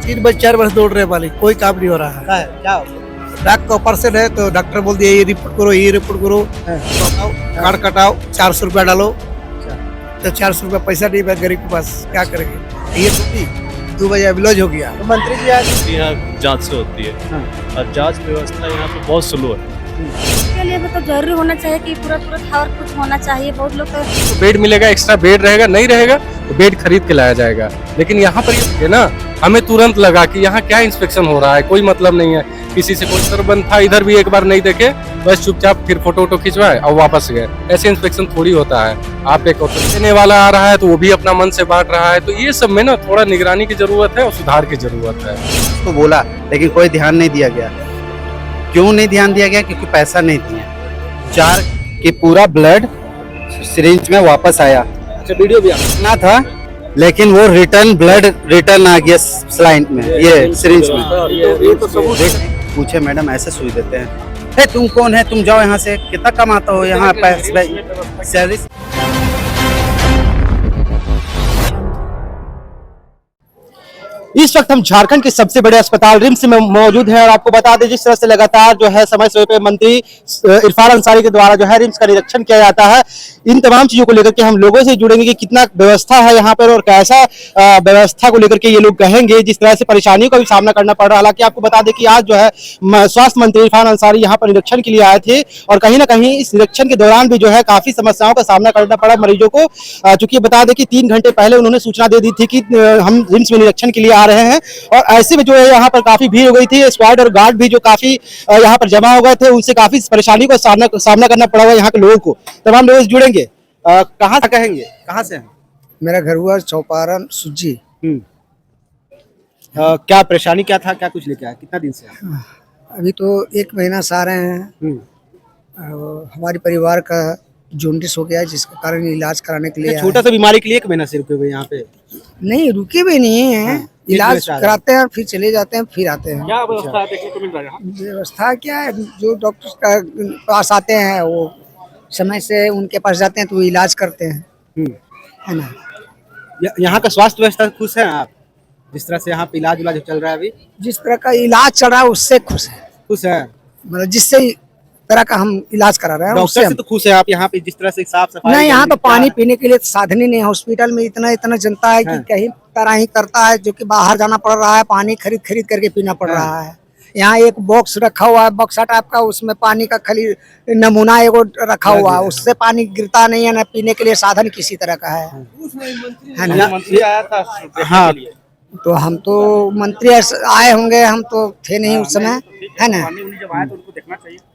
3 बज 4 बजे दौड़ रहे मालिक, कोई काम नहीं हो रहा है। क्या नाक का ऑपरेशन है तो डॉक्टर बोल दिया ये रिपोर्ट करो, ये रिपोर्ट करो, बताओ, कार्ड कटाओ, 400 रुपया डालो। तो 400 रुपया पैसा नहीं है गरीब के पास, क्या करेंगे। ये तो 2 बजे एवलोज हो गया। तो मंत्री जी आज यहाँ जांच से होती है और जांच व्यवस्था यहाँ पे बहुत स्लो है। इसके लिए तो जरूरी होना चाहिए कि पूरा और कुछ होना चाहिए। बहुत लोग तो बेड मिलेगा, एक्स्ट्रा बेड रहेगा, नहीं रहेगा तो बेड खरीद के लाया जाएगा। लेकिन यहाँ पर ये है ना, हमें तुरंत लगा कि यहाँ क्या इंस्पेक्शन हो रहा है, कोई मतलब नहीं है। किसी से कोई सरबंद था, इधर भी एक बार नहीं देखे, बस चुपचाप फिर फोटो वोटो खिंचवाए और वापस गए। ऐसे इंस्पेक्शन थोड़ी होता है। आप एक देने वाला आ रहा है तो वो भी अपना मन से बांट रहा है, तो ये सब में ना थोड़ा निगरानी की जरूरत है और सुधार की जरूरत है। तो बोला लेकिन कोई ध्यान नहीं दिया गया। क्यों नहीं ध्यान दिया गया? क्योंकि पैसा नहीं दिया। 4 कि पूरा ब्लड सिरिंज में वापस आया। अच्छा, वीडियो भी ना था लेकिन वो रिटर्न ब्लड रिटर्न आ गया स्लाइन में, ये सिरिंज में। ये तो सबूत पूछे मैडम ऐसे सुई देते हैं, तुम कौन है, तुम जाओ यहाँ से, कितना कमाता हो यहाँ सैलरी। इस वक्त हम झारखंड के सबसे बड़े अस्पताल रिम्स में मौजूद हैं और आपको बता दें जिस तरह से लगातार जो है समय समय पे मंत्री इरफान अंसारी के द्वारा जो है रिम्स का निरीक्षण किया जाता है, इन तमाम चीजों को लेकर के हम लोगों से जुड़ेंगे कि कितना व्यवस्था है यहाँ पर और कैसा व्यवस्था को लेकर के ये लोग कहेंगे। जिस तरह से परेशानियों का भी सामना करना पड़ रहा है। हालांकि आपको बता दें कि आज जो है स्वास्थ्य मंत्री इरफान अंसारी यहाँ पर निरीक्षण के लिए आए थे और कहीं ना कहीं इस निरीक्षण के दौरान भी जो है काफी समस्याओं का सामना करना पड़ा मरीजों को। चूंकि बता दें कि 3 घंटे पहले उन्होंने सूचना दे दी थी कि हम रिम्स में निरीक्षण के लिए आ रहे हैं और ऐसे में जो है यहाँ पर काफी भीड़ हो गई थी। स्क्वाड और गार्ड भी जो काफी यहाँ पर जमा हो गए थे, उनसे काफी परेशानी का सामना करना पड़ा हुआ यहाँ के लोगों को। तमाम लोग जुड़ेंगे। कहाँ से कहेंगे, कहाँ से हैं? मेरा घर हुआ चौपारण सुजी। क्या परेशानी क्या था, क्या कुछ लेके आया, कितना दिन से? अभी तो 1 महीना से आ रहे हैं। हमारे परिवार का जॉन्डिस हो गया है जिसके कारण इलाज कराने के लिए छोटा सा बीमारी के लिए 1 महीना से रुके हुए यहाँ पे? नहीं, रुके भी नहीं है। इलाज कराते हैं फिर चले जाते हैं, फिर आते हैं। क्या व्यवस्था देखने को मिल रहा है यहाँ? व्यवस्था क्या है, जो डॉक्टर का पास आते हैं वो समय से उनके पास जाते हैं तो वो इलाज करते हैं, है ना। यहाँ का स्वास्थ्य व्यवस्था खुश है आप? जिस तरह से यहाँ पे इलाज उलाज चल रहा है अभी, जिस तरह का इलाज चल रहा है उससे खुश है। खुश है मतलब जिससे तरह का हम इलाज करा रहे हैं उससे डॉक्टर से तो खुश है आप? यहाँ पे जिस तरह से साफ सफाई नहीं, यहाँ तो पानी पीने के लिए साधन ही नहीं है। हॉस्पिटल में इतना जनता है कि कहीं तरह ही करता है, जो कि बाहर जाना पड़ रहा है, पानी खरीद करके पीना पड़ रहा है। यहाँ एक बॉक्स रखा हुआ है, बक्सा टाइप का, उसमें पानी का खाली नमूना एगो रखा हुआ है, उससे पानी गिरता नहीं है, ना पीने के लिए साधन किसी तरह का है ना। मंत्री आया था हाँ, तो हम तो मंत्री आए होंगे, हम तो थे नहीं उस समय, है ना।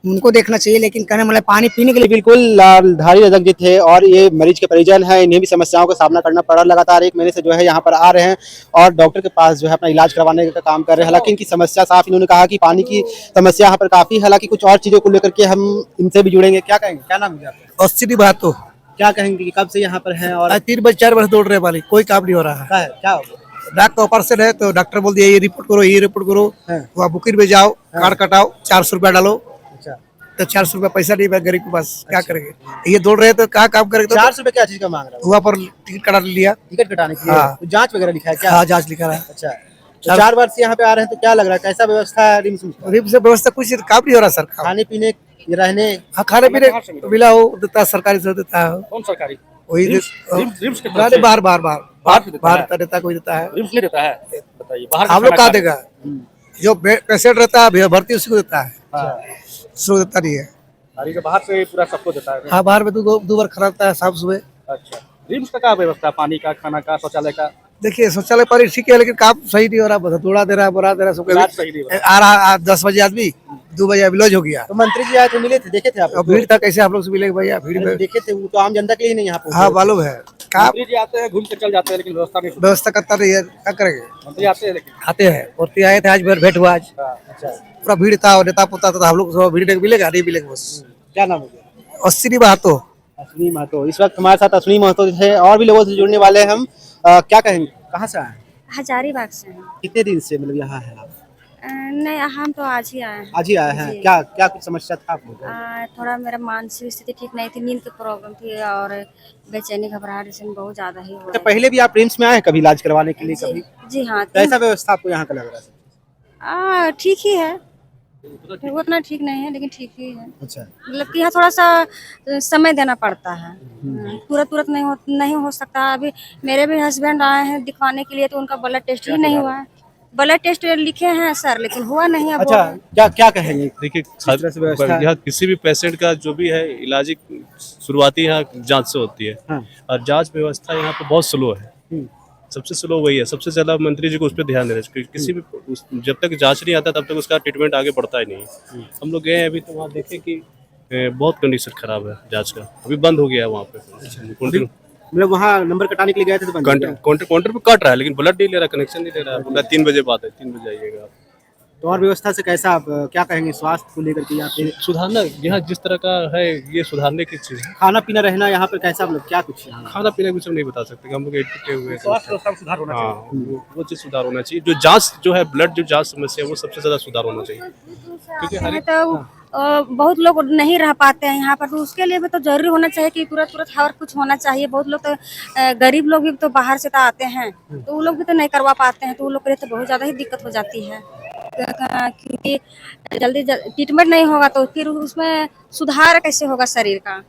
उनको देखना चाहिए लेकिन कहने मतलब पानी पीने के लिए बिल्कुल लालधारी रजक जी थे और ये मरीज के परिजन है। इन्हें भी समस्याओं का सामना करना पड़ा। लगातार 1 महीने से जो है यहाँ पर आ रहे हैं और डॉक्टर के पास जो है अपना इलाज करवाने का काम कर रहे हैं। हालांकि इनकी समस्या साफ, इन्होंने कहा कि पानी की समस्या यहाँ पर काफी, हालांकि कुछ और चीजों को लेकर के हम इनसे भी जुड़ेंगे। क्या कहेंगे, क्या नाम है आपका? 80 बात तो क्या कहेंगे कि कब से यहाँ पर है और 3 बज 4 बजे दौड़ रहे मालिक, कोई काम नहीं हो रहा है। क्या नाक का ऑपरेशन है तो डॉक्टर बोल दिया ये रिपोर्ट करो, ये रिपोर्ट करो, वहाँ बुकिंग में जाओ, कार्ड कटाओ, 400 रुपया डालो। तो 400 रुपया पैसा नहीं है गरीब के पास, क्या करेंगे। ये दौड़ रहे तो क्या काम करेंगे। 400 रुपये क्या चीज का मांग रहा है? वहाँ पर टिकट कटा लिया, टिकट कटाने के लिए? हाँ। जांच वगैरह लिखा है क्या? हाँ, जांच लिखा है। अच्छा, तो 4 बार से यहाँ पे आ रहे हैं तो क्या लग रहा है, कैसा व्यवस्था है रिम्स में? रिम्स से व्यवस्था कुछ काम नहीं हो रहा सर। खाने पीने, रहने? हाँ, खाने पीने मिला हो देता है, सरकारी से देता है। कौन सरकारी? वही रिम्स के तरफ से? बाहर देता, कोई देता है। रिम्स नहीं देता है, बताइए बाहर हम लोग कहाँ देगा, जो पेशेंट रहता है भर्ती उसी को देता है, उसको देता नहीं है। बाहर से पूरा सबको देता है। हाँ, बाहर में 2 बार खड़ा रहता है, शाम सुबह। अच्छा, रिम्स का क्या व्यवस्था, पानी का, खाना का, शौचालय का? देखिए शौचालय पानी ठीक है लेकिन काम सही नहीं हो रहा, बस दौड़ा दे रहा है, बोरा दे रहा है सबको। इलाज सही नहीं हो रहा। आ रहा 10 बजे आदमी, 2 बजे एवलोज हो गया। तो मंत्री जी आए थे, मिले थे, देखे थे आप? भीड़ था, कैसे आप लोग से मिलेंगे भैया, भीड़ में देखे थे, वो तो आम जनता के लिए नहीं यहाँ पे। हाँ, मालूम है। मंत्री जी आते हैं, घूम के चल जाते हैं, लेकिन व्यवस्था नहीं। व्यवस्था करता नहीं है, क्या करेंगे। मंत्री आते हैं लेकिन आते हैं, और आए थे आज भेंट हुआ आज। अच्छा, पूरा भीड़ था और नेता पुता था, हम लोग भीड़ मिलेगा नहीं मिलेगा बस। क्या नाम है? 80 बात तो अश्विनी महतो। इस वक्त हमारे साथ अश्विनी महतो थे और भी लोगों से जुड़ने वाले हैं हम। क्या कहेंगे, कहाँ से आए? हजारीबाग से हैं। कितने दिन से मतलब यहाँ है आप? नहीं, हम तो आज ही आए हैं। आज ही आए हैं, जी। क्या क्या कुछ समस्या था आपको? थोड़ा मेरा मानसिक स्थिति ठीक नहीं थी, नींद की प्रॉब्लम थी और बेचैनी घबराहट इसमें बहुत ज्यादा ही हो तो रही पहले भी आप रिम्स में आए हैं कभी इलाज करवाने के लिए है। कभी? जी हाँ, कैसा व्यवस्था आपको यहाँ का लग रहा है? ठीक ही है, उतना ठीक नहीं है लेकिन ठीक ही है। अच्छा, मतलब कि यहाँ थोड़ा सा समय देना पड़ता है, तुरंत तुरंत नहीं हो सकता। अभी मेरे भी हस्बैंड आए हैं दिखवाने के लिए तो उनका ब्लड टेस्ट ही नहीं हुआ है। ब्लड टेस्ट लिखे हैं सर लेकिन हुआ नहीं। अब अच्छा, क्या क्या कहेंगे? देखिए तरह से व्यवस्था है? यहाँ किसी भी पेशेंट का जो भी है इलाज शुरुआती यहाँ जांच से होती है। हाँ। और जांच व्यवस्था यहाँ पे बहुत स्लो है। सबसे स्लो वही है, सबसे ज्यादा मंत्री जी को उस पर ध्यान देना चाहिए। किसी भी जब तक जांच नहीं आता तब तक उसका ट्रीटमेंट आगे बढ़ता ही नहीं। हम लोग गए हैं अभी तो वहाँ देखे कि बहुत कंडीशन खराब है जांच का, अभी बंद हो गया है वहाँ पे। मतलब वहाँ नंबर कटाने के लिए गए थे तो बंद हो गया? काउंटर पे कट रहा है लेकिन ब्लड नहीं ले रहा, कनेक्शन नहीं ले रहा है। बोला 3 बजे बात है, 3 बजे आइएगा आप। तो और व्यवस्था से कैसा आप क्या कहेंगे स्वास्थ्य को लेकर के? यहाँ पे सुधारना यहाँ जिस तरह का है ये सुधारने की चीज है। खाना पीना रहना यहाँ पर कैसा, मतलब क्या कुछ यहाँ? खाना पीना कुछ हम नहीं बता सकते, हम लोग एडमिट हुए हैं। स्वास्थ्य व्यवस्था में सुधार होना हाँ, चाहिए। वो चीज सुधार होना चाहिए। जो जांच जो है ब्लड जो जांच समस्या है वो सबसे ज्यादा सुधार होना चाहिए। क्योंकि हर एक तो बहुत लोग नहीं रह पाते हैं यहाँ पर, तो उसके लिए भी तो जरूरी होना चाहिए कि तुरंत तुरंत हर कुछ होना चाहिए। बहुत लोग तो गरीब लोग भी तो बाहर से तो आते हैं तो वो लोग भी तो नहीं करवा पाते हैं, तो वो लोग के लिए तो बहुत ज़्यादा ही दिक्कत हो जाती है। क्योंकि जल्दी ट्रीटमेंट नहीं होगा तो फिर उसमें सुधार कैसे होगा शरीर का।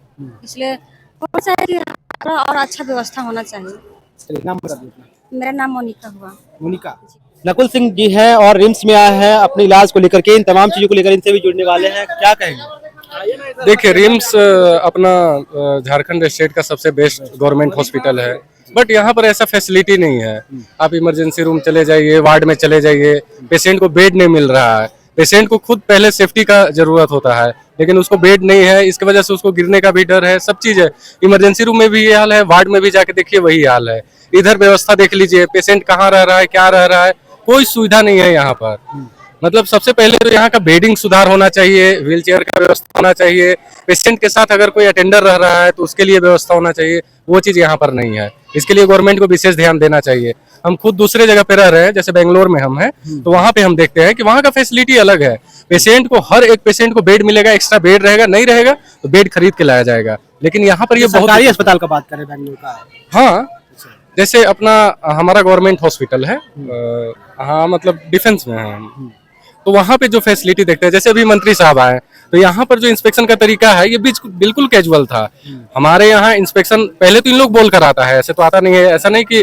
इसलिए होना चाहिए कि और अच्छा व्यवस्था होना चाहिए। चलिए, नाम बता दीजिए अपना। मेरा नाम मोनिका हुआ। मोनिका। नकुल सिंह जी हैं और रिम्स में आए हैं अपने इलाज को लेकर के, इन तमाम चीजों को लेकर इनसे भी जुड़ने वाले हैं। क्या कहेंगे? देखिए रिम्स अपना झारखंड स्टेट का सबसे बेस्ट गवर्नमेंट हॉस्पिटल है, बट यहाँ पर ऐसा फैसिलिटी नहीं है। आप इमरजेंसी रूम चले जाइए, वार्ड में चले जाइए, पेशेंट को बेड नहीं मिल रहा है। पेशेंट को खुद पहले सेफ्टी का जरूरत होता है लेकिन उसको बेड नहीं है, इसकी वजह से उसको गिरने का भी डर है। सब चीज है, इमरजेंसी रूम में भी ये हाल है, वार्ड में भी जाके देखिए वही हाल है। इधर व्यवस्था देख लीजिए, पेशेंट कहाँ रह रहा है, क्या रह रहा है, कोई सुविधा नहीं है यहाँ पर। मतलब सबसे पहले तो यहाँ का बेडिंग सुधार होना चाहिए, व्हील चेयर का व्यवस्था होना चाहिए। पेशेंट के साथ अगर कोई अटेंडर रह रहा है तो उसके लिए व्यवस्था होना चाहिए, वो चीज यहाँ पर नहीं है। इसके लिए गवर्नमेंट को विशेष ध्यान देना चाहिए। हम खुद दूसरे जगह पे रह रहे हैं, जैसे बेंगलोर में हम हैं, तो वहाँ पे हम देखते हैं कि वहाँ का फैसिलिटी अलग है। पेशेंट को हर एक पेशेंट को बेड मिलेगा, एक्स्ट्रा बेड रहेगा, नहीं रहेगा तो बेड खरीद के लाया जाएगा। लेकिन यहाँ पर ये बहुत सरकारी अस्पताल का बात करें बेंगलोर का? हाँ, जैसे अपना हमारा गवर्नमेंट हॉस्पिटल है, हाँ मतलब डिफेंस में है हम, तो वहाँ पे जो फैसिलिटी देखते हैं, जैसे अभी मंत्री साहब आए तो यहाँ पर जो इंस्पेक्शन का तरीका है ये बिल्कुल कैजुअल था। हमारे यहाँ इंस्पेक्शन पहले तो इन लोग बोल कर आता है, ऐसे तो आता नहीं है। ऐसा नहीं कि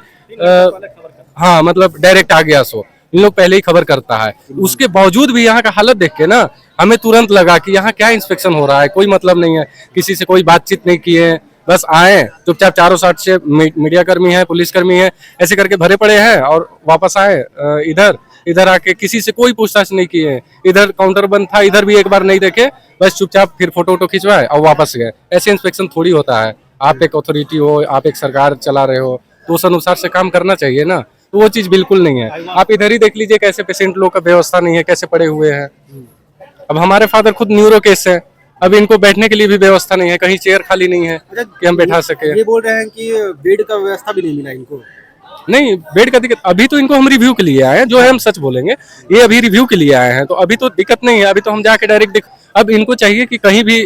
हाँ मतलब डायरेक्ट आ गया, सो इन लोग पहले ही खबर करता है। उसके बावजूद भी यहाँ का हालत देख के ना हमें तुरंत लगा कि यहाँ क्या इंस्पेक्शन हो रहा है, कोई मतलब नहीं है, किसी से कोई बातचीत नहीं किए, बस आए चुपचाप। चारों साइड से मीडिया कर्मी है, पुलिस कर्मी है, ऐसे करके भरे पड़े हैं और वापस आए इधर आके किसी से कोई पूछताछ नहीं किए। इधर काउंटर बंद था, इधर भी एक बार नहीं देखे, बस चुपचाप फिर फोटो खिंचवाए और वापस गए। ऐसे इंस्पेक्शन थोड़ी होता है। आप एक अथॉरिटी हो, आप एक सरकार चला रहे हो तो उस अनुसार से काम करना चाहिए ना, तो वो चीज बिल्कुल नहीं है। आप इधर ही देख लीजिए कैसे पेशेंट लोग का व्यवस्था नहीं है, कैसे पड़े हुए हैं। अब हमारे फादर खुद न्यूरो केस है, अब इनको बैठने के लिए भी व्यवस्था नहीं है, कहीं चेयर खाली नहीं है कि हम बैठा सके। ये बोल रहे हैं कि बेड का व्यवस्था भी नहीं मिला इनको। नहीं, बेड का दिक्कत अभी तो इनको हम रिव्यू के लिए आए हैं, जो है हम सच बोलेंगे, ये अभी रिव्यू के लिए आए हैं, तो अभी तो दिक्कत नहीं है। अभी तो हम जाके डायरेक्ट अब इनको चाहिए कि कहीं भी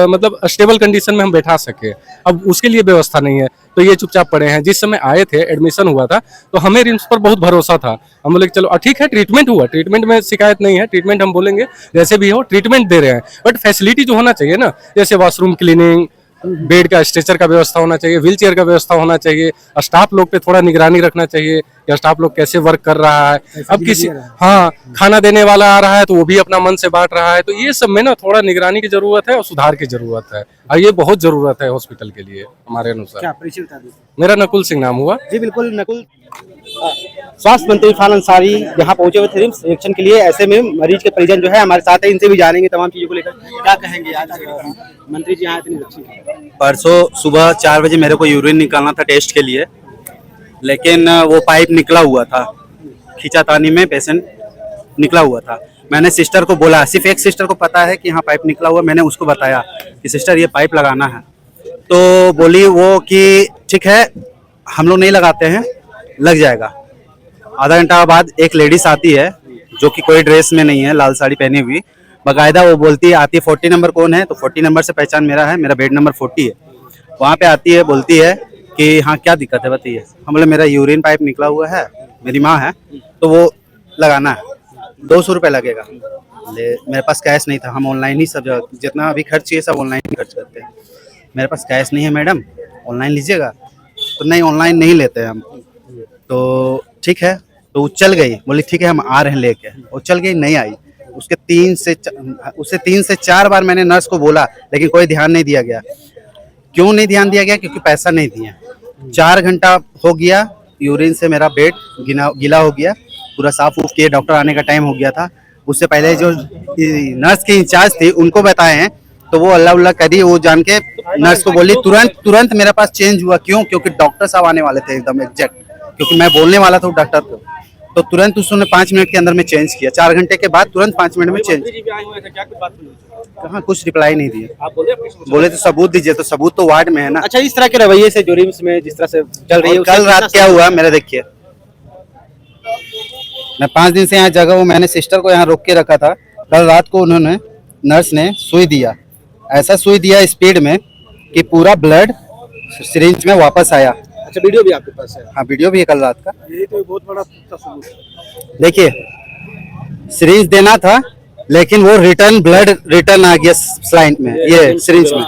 मतलब स्टेबल कंडीशन में हम बैठा सके, अब उसके लिए व्यवस्था नहीं है तो ये चुपचाप पड़े हैं। जिस समय आए थे, एडमिशन हुआ था, तो हमें रिम्स पर बहुत भरोसा था। हम बोले चलो ठीक है, ट्रीटमेंट हुआ, ट्रीटमेंट में शिकायत नहीं है, ट्रीटमेंट हम बोलेंगे जैसे भी हो ट्रीटमेंट दे रहे हैं, बट फैसिलिटी जो होना चाहिए ना, जैसे वॉशरूम क्लीनिंग, बेड का स्ट्रेचर का व्यवस्था होना चाहिए, व्हील चेयर का व्यवस्था होना चाहिए, स्टाफ लोग पे थोड़ा निगरानी रखना चाहिए कि स्टाफ लोग कैसे वर्क कर रहा है। अब किसी हाँ खाना देने वाला आ रहा है तो वो भी अपना मन से बांट रहा है, तो ये सब में ना थोड़ा निगरानी की जरूरत है और सुधार की जरूरत है, और ये बहुत जरूरत है हॉस्पिटल के लिए हमारे अनुसार। क्या परिचय बता दीजिए? मेरा नकुल सिंह नाम हुआ। जी बिल्कुल, नकुल। स्वास्थ्य मंत्री इरफान अंसारी यहाँ पहुंचे हुए थे रिम्स निरीक्षण के लिए। ऐसे में मरीज के परिजन जो है हमारे साथ है, इनसे भी जानेंगे तमाम चीजों को लेकर। क्या कहेंगे आज मंत्री जी यहाँ इतनी? परसों सुबह 4 बजे मेरे को यूरिन निकालना था टेस्ट के लिए, लेकिन वो पाइप निकला हुआ था, खींचातानी में पेशेंट निकला हुआ था। मैंने सिस्टर को बोला, सिर्फ एक सिस्टर को पता है कि यहाँ पाइप निकला हुआ, मैंने उसको बताया कि सिस्टर ये पाइप लगाना है, तो बोली वो कि ठीक है हम लोग नहीं लगाते हैं, लग जाएगा। आधा घंटा बाद एक लेडीज आती है जो कि कोई ड्रेस में नहीं है, लाल साड़ी पहनी हुई। बाकायदा वो बोलती है, आती है 40 नंबर कौन है, तो 40 नंबर से पहचान मेरा है, मेरा बेड नंबर 40 है। वहाँ पे आती है, बोलती है कि हाँ क्या दिक्कत है बताइए। हम बोले मेरा यूरिन पाइप निकला हुआ है, मेरी माँ है, तो वो लगाना है, 200 रुपये लगेगा। मेरे पास कैश नहीं था, हम ऑनलाइन ही सब जितना अभी खर्च किए सब ऑनलाइन ही खर्च करते हैं। मेरे पास कैश नहीं है मैडम, ऑनलाइन लीजिएगा, तो नहीं ऑनलाइन नहीं लेते हम। तो ठीक है, तो वो चल गई, बोली ठीक है हम आ रहे हैं लेके। वो चल गई, नहीं आई। उसे 3 से 4 बार मैंने नर्स को बोला, लेकिन कोई ध्यान नहीं दिया गया। क्यों नहीं ध्यान दिया गया? क्योंकि पैसा नहीं दिया। 4 घंटा हो गया, यूरिन से मेरा पेट गीला हो गया, पूरा साफ उफ किए, डॉक्टर आने का टाइम हो गया था। उससे पहले जो नर्स की इंचार्ज थी उनको बताए हैं, तो वो अल्लाह उल्लाह करी, वो जान के नर्स को बोली तुरंत मेरे पास चेंज हुआ। क्यों? क्योंकि डॉक्टर साहब आने वाले थे एकदम एग्जैक्ट, क्योंकि मैं बोलने वाला था डॉक्टर को। तो तुरंत उसने 5 मिनट के अंदर में चेंज किया। 4 घंटे के बाद तुरंत 5 मिनट में चेंज। कहाँ कुछ रिप्लाई नहीं दिया। बोले तो सबूत दीजिए, तो सबूत तो वार्ड में है ना। अच्छा, इस तरह के रवैये से जो रिम्स में जिस तरह से चल रही है, कल रात क्या हुआ मेरा देखिए, मैं 5 दिन से यहाँ जगह हूँ, मैंने सिस्टर को यहाँ रोक के रखा था। कल रात को उन्होंने नर्स ने सुई दिया, ऐसा सुई दिया स्पीड में कि पूरा ब्लड सिरिंज में वापस आया। अच्छा, वीडियो भी आपके पास है? हाँ, वीडियो भी है कल रात का। ये तो बहुत बड़ा सबूत है। देखिए, सिरिंज देना था, लेकिन वो रिटर्न आ गया स्लाइन में, ये सिरिंज में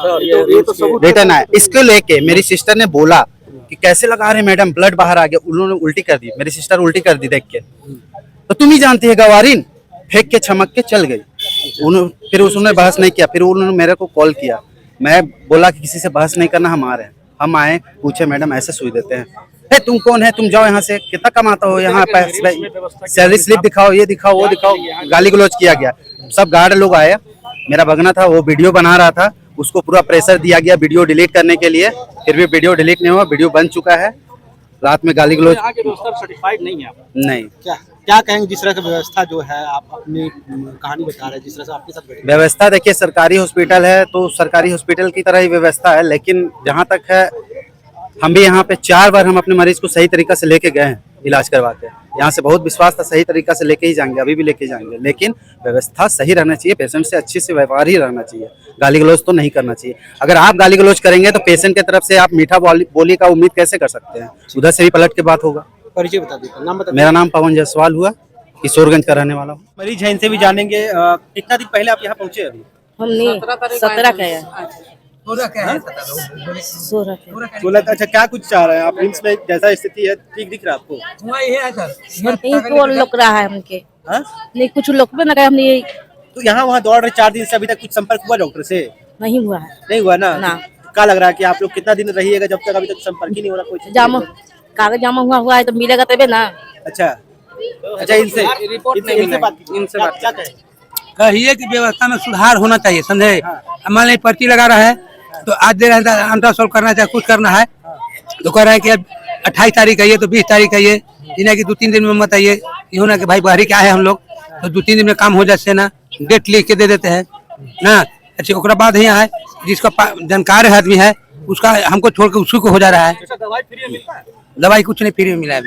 रिटर्न आया। इसको लेके मेरी सिस्टर ने बोला कि कैसे लगा रहे मैडम, ब्लड बाहर आ गया। उन्होंने उल्टी कर दी, मेरी सिस्टर उल्टी कर दी देख के। तो तुम ही जानती है गवारीन, फेंक के छमक के चल गई। फिर उसने बहस नहीं किया, फिर उन्होंने मेरे को कॉल किया। मैं बोला कि किसी से बहस नहीं करना, हम आ रहे हैं। हम आए, पूछे मैडम ऐसे सुई देते हैं? हे तुम कौन है, तुम जाओ यहाँ से, कितना कमाता हो यहाँ, सैलरी स्लिप दिखाओ, ये दिखाओ, वो दिखाओ। गाली गलौज किया गया। सब गार्ड लोग आए, मेरा भगना था वो वीडियो बना रहा था, उसको पूरा प्रेशर दिया गया वीडियो डिलीट करने के लिए, फिर भी वीडियो डिलीट नहीं हुआ, वीडियो बन चुका है। रात में गाली गलौज सर्टिफाइड नहीं है नहीं। क्या कहेंगे जिस तरह की व्यवस्था जो है, आप अपनी कहानी बता रहे हैं जिस तरह से आपके साथ बैठे? व्यवस्था देखिए, सरकारी हॉस्पिटल है तो सरकारी हॉस्पिटल की तरह ही व्यवस्था है, लेकिन जहाँ तक है, हम भी यहाँ पे 4 बार हम अपने मरीज को सही तरीका से लेके गए हैं इलाज करवा के। यहाँ से बहुत विश्वास था, सही तरीका से लेके ही जाएंगे, अभी भी लेके जाएंगे, लेकिन व्यवस्था सही रहना चाहिए, पेशेंट से अच्छे से व्यवहार ही रहना चाहिए, गाली गलौज तो नहीं करना चाहिए। अगर आप गाली गलौज करेंगे तो पेशेंट की तरफ से आप मीठा बोली का उम्मीद कैसे कर सकते हैं? उधर से भी पलट के बात होगा। परिचय बता दीजिए, नाम बता। मेरा नाम पवन जायसवाल हुआ, किशोरगंज का रहने वाला हूँ। मरीज है, इनसे भी जानेंगे। कितना दिन पहले आप यहाँ पहुँचे? अभी हमने 17 का है। 16। अच्छा, क्या कुछ चाह रहे हैं आप? रिम्स में जैसा स्थिति है, ठीक दिख रहा है आपको? नहीं को लोक रहा है हमके। हाँ? नहीं कुछ लोक में लगा, हमने तो यहाँ वहाँ दौड़ रहे 4 दिन से, अभी तक कुछ संपर्क हुआ डॉक्टर से? नहीं हुआ है। नहीं हुआ ना? ना। क्या लग रहा है कि आप लोग कितना दिन रहिएगा जब तक अभी तक संपर्क ही नहीं हो रहा? कोई जामा कागज जामा हुआ है तो मिलेगा तबे ना। अच्छा, इनसे बात क्या कहें? कहिए कि व्यवस्था में सुधार होना चाहिए, समझे। मान लीजिए पर्ची लगा रहा है, तो आज दे रहा है अल्ट्रासाउंड करना चाहे कुछ करना है, तो कह रहा है कि अब 28 तारीख आइए, तो 20 तारीख आइए, इन्हें कि 2-3 दिन में मत आइए। ये होना कि भाई बाहरी क्या है, हम लोग तो 2-3 दिन में काम हो जाते ना, डेट लिख के दे देते हैं ना। अच्छा, उसके बाद यहाँ है जिसका जानकार आदमी है, उसका हमको छोड़ के उसी को हो जा रहा है। दवाई कुछ नहीं फ्री में मिला है,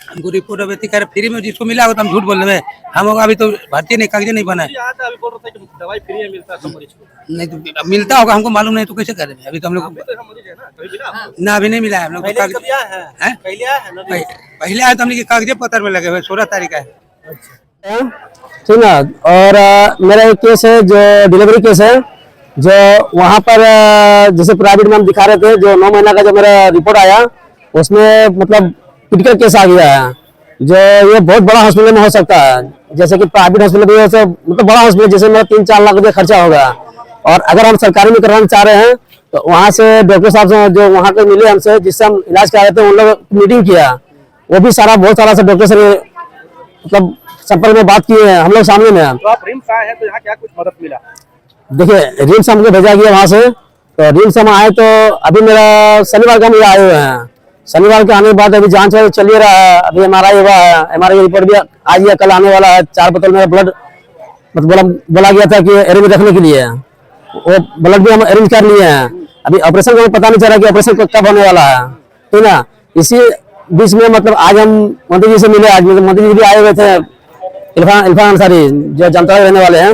हमको रिपोर्ट अभी कर फ्री में जिसको मिला हो तो हम झूठ बोल रहे हैं। हम होगा अभी तो भर्ती नहीं, कागज नहीं बना है। दवाई फ्री में मिलता है नहीं तो मिलता होगा, हमको मालूम नहीं तो कैसे करें? अभी तो हम लोग ना अभी नहीं मिला है हम लोग। पहले आया तो हमने कागजे पत्र में लगे हुए, 16 तारीख है। ठीक ना। और मेरा एक केस है जो डिलीवरी केस है, जो वहाँ पर जैसे प्राइवेट में हम दिखा रहे थे, जो 9 महीना का जो मेरा रिपोर्ट आया उसमें मतलब क्रिटिकल केस आ गया है, जो ये बहुत बड़ा हॉस्पिटल में हो सकता है। जैसे कि प्राइवेट हॉस्पिटल में मतलब बड़ा हॉस्पिटल जैसे मेरा 3-4 लाख रुपये खर्चा होगा, और अगर हम सरकारी में करवाना चाह रहे हैं तो वहाँ से डॉक्टर साहब से जो वहाँ पे मिले हमसे, जिससे हम इलाज करा रहे थे, उन लोग मीटिंग किया, वो भी बहुत सारा से डॉक्टर से मतलब संपर्क में बात किए हैं हम लोग सामने में। तो आप रिम्स आए हैं तो यहाँ क्या कुछ मदद मिला? देखिए, रिम्स हमको भेजा गया वहाँ से, तो रिम्स हम आए तो अभी मेरा शनिवार का मुझे आए हुए हैं। शनिवार के आने के बाद अभी जांच चल ही रहा है, अभी MRI हुआ है, MRI रिपोर्ट भी आज या कल आने वाला है। 4 बोतल मेरा ब्लड मतलब बोला गया था कि एरे में रखने के लिए, वो ब्लड भी हम अरेंज कर लिए हैं। अभी ऑपरेशन का पता नहीं चल रहा कि ऑपरेशन कब होने वाला है, ठीक ना। इसी बीच में मतलब आज हम मंत्री जी से मिले, आज मंत्री जी भी आए हुए थे, इरफान अंसारी जो जामताड़ा के रहने वाले हैं,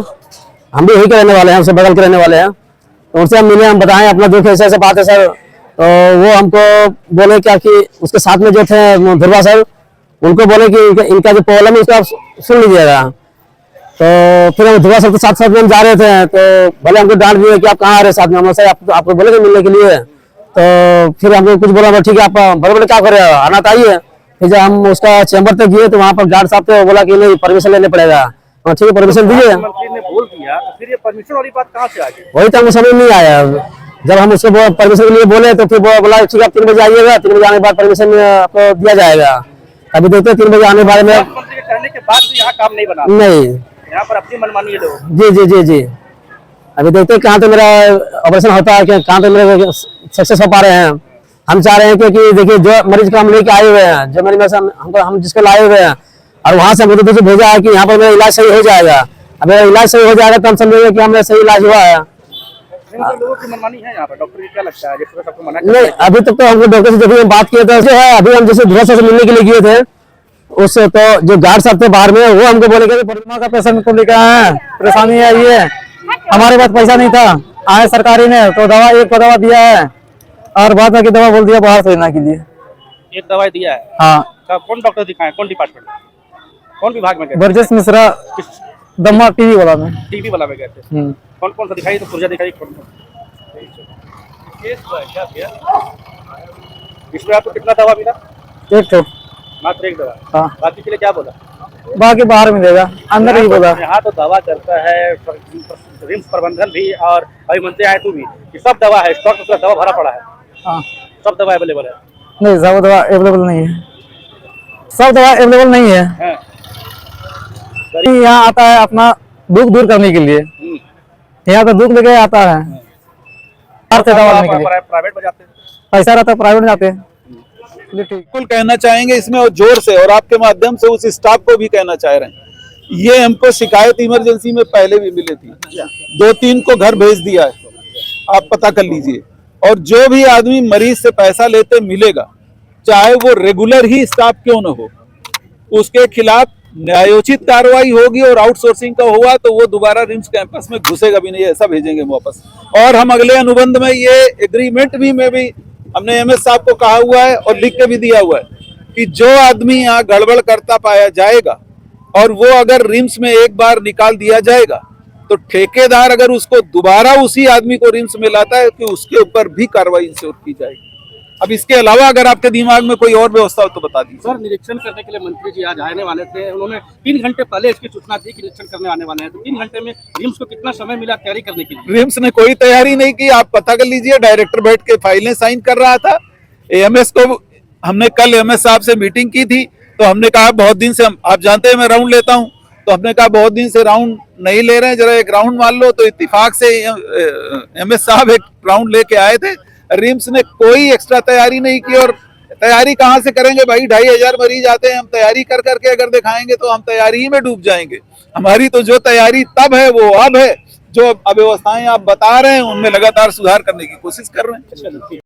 हम भी वही के रहने वाले हैं, हमसे बगल के रहने वाले हैं। तो उनसे हम मिले, हम बताएं अपना दुख, ऐसे ऐसे बात है सर। तो वो हमको बोले क्या कि उसके साथ में जो थे ध्रुवा सर, उनको बोले कि इनका जो प्रॉब्लम है उसका सुन लीजिएगा। तो फिर हम ध्रुवा सर के साथ साथ में हम जा रहे थे, तो भले हमको डांट दिए कि आप कहाँ आ रहे साथ में, हम सर आपको बोले थे मिलने के लिए। तो फिर हमको कुछ बोला, ठीक है आप बड़े बड़े क्या करे, आना चाहिए। फिर जब हम उसका चैम्बर तक गए तो वहाँ पर गार्ड साहब थे, बोला कि नहीं परमिशन लेने पड़ेगा। ठीक है परमिशन दीजिए। मंत्री ने बोल दिया तो फिर ये परमिशन वाली बात कहाँ से आ गई? वही तो हमको समझ नहीं आया। जब हम उसको परमिशन के लिए बोले तो फिर बोला ठीक है आप 3 बजे आइएगा, 3 बजे आने के बाद परमिशन आपको दिया जाएगा। अभी देखते हैं 3 बजे आने के बाद में। मंत्री के कहने के बाद भी यहाँ काम नहीं बना, नहीं, यहाँ पर अपनी मनमानी है लोग। जी जी जी जी, अभी देखते हैं कहाँ तो मेरा ऑपरेशन होता है, कहाँ तो मेरे सक्सेस हो पा रहे हैं। हम चाह रहे हैं कि देखिए जो मरीज को हम लेके आए हुए हैं, जो मरीज हम जिसको लाए हुए हैं, और वहाँ से हमको तो भेजा है कि यहाँ पर मेरा इलाज सही हो जाएगा। अब मेरा इलाज सही हो जाएगा तो हम समझेंगे कि हमें सही इलाज हुआ है। लोगों की मनमानी है यहाँ पर, डॉक्टर की क्या लगता है जैसे सबको मना नहीं, अभी तक तो हमको डॉक्टर से जब भी हम बात किए थे जो है, अभी हम जैसे ध्रुवा सर से मिलने के लिए गए थे, उससे तो जो गार्ड साहब थे बाहर में, वो हमको बोले कि परिमा का पेशेंट को लेकर आए हैं, परेशानी है ये, हमारे पास पैसा नहीं था, आए सरकारी ने तो दवा एक को दवा दिया है और बाद में की दवा बोल दिया बाहर से लेने के लिए। एक दवाई दिया है? हाँ। कौन डॉक्टर दिखाए, कौन डिपार्टमेंट, कौन विभाग में गए? ब्रजेश मिश्रा, दम्मा टीवी वाला में। टीवी वाला में गए थे। कौन कौन सा दिखाई, तो पुर्जा दिखाई, कौन केस हुआ है क्या भैया? इसमें आपको कितना दवा मिला? एक तो मात्र एक दवा। हाँ। बाकी के लिए क्या बोला? बाकी बाहर मिलेगा, अंदर ही बोला। यहाँ तो दवा करता है रिम्स प्रबंधन भी, और अभी मंत्री आए तू भी, कि सब दवा है, स्टॉक में दवा भरा पड़ा है। हाँ। सब दवा अवेलेबल है? नहीं, सब दवा अवेलेबल नहीं है, सब दवा अवेलेबल नहीं है। यहाँ आता है अपना दुख दूर करने के लिए, यहाँ तो दुख लेके आता है, दवा लेने के लिए प्राइवेट में जाते हैं, पैसा रहता है प्राइवेट में जाते हैं। बिल्कुल कहना चाहेंगे इसमें और जोर से, और आपके माध्यम से उस स्टाफ को भी कहना चाह रहे हैं, ये हमको शिकायत इमरजेंसी में पहले भी मिली थी, 2-3 को घर भेज दिया है, आप पता कर लीजिए। और जो भी आदमी मरीज से पैसा लेते मिलेगा, चाहे वो रेगुलर ही स्टाफ क्यों न हो, उसके खिलाफ न्यायोचित कार्रवाई होगी, और आउटसोर्सिंग का हुआ तो वो दोबारा रिम्स कैंपस में घुसेगा भी नहीं, ऐसा भेजेंगे वापस। और हम अगले अनुबंध में ये एग्रीमेंट भी में भी हमने एमएस साहब को कहा हुआ है और लिख के भी दिया हुआ है कि जो आदमी यहाँ गड़बड़ करता पाया जाएगा और वो अगर रिम्स में एक बार निकाल दिया जाएगा, तो ठेकेदार अगर उसको दोबारा उसी आदमी को रिम्स में लाता है कि उसके ऊपर भी कार्रवाई इंश्योर की जाएगी। अब इसके अलावा अगर आपके दिमाग में कोई और व्यवस्था हो तो बता दीजिए। सर, निरीक्षण करने के लिए मंत्री जी आज आने वाले थे, उन्होंने 3 घंटे पहले इसकी सूचना दी कि निरीक्षण करने आने वाले हैं, तो 3 घंटे में रिम्स को कितना समय मिला तैयारी करने के लिए? रिम्स ने कोई तैयारी नहीं की, आप पता कर लीजिए। डायरेक्टर बैठ के फाइलें साइन कर रहा था। एएमएस को हमने कल एएमएस साहब से मीटिंग की थी, तो हमने कहा बहुत दिन से आप जानते हैं मैं राउंड लेता हूं, तो हमने कहा बहुत दिन से राउंड नहीं ले रहे हैं, जरा एक राउंड मान लो। तो इत्तेफाक से एमएस साहब एक राउंड लेके आए थे। रिम्स ने कोई एक्स्ट्रा तैयारी नहीं की, और तैयारी कहाँ से करेंगे भाई, 2500 मरीज आते हैं, हम तैयारी कर करके अगर दिखाएंगे तो हम तैयारी ही में डूब जाएंगे। हमारी तो जो तैयारी तब है वो अब है, जो अव्यवस्थाएं आप बता रहे हैं उनमें लगातार सुधार करने की कोशिश कर रहे हैं।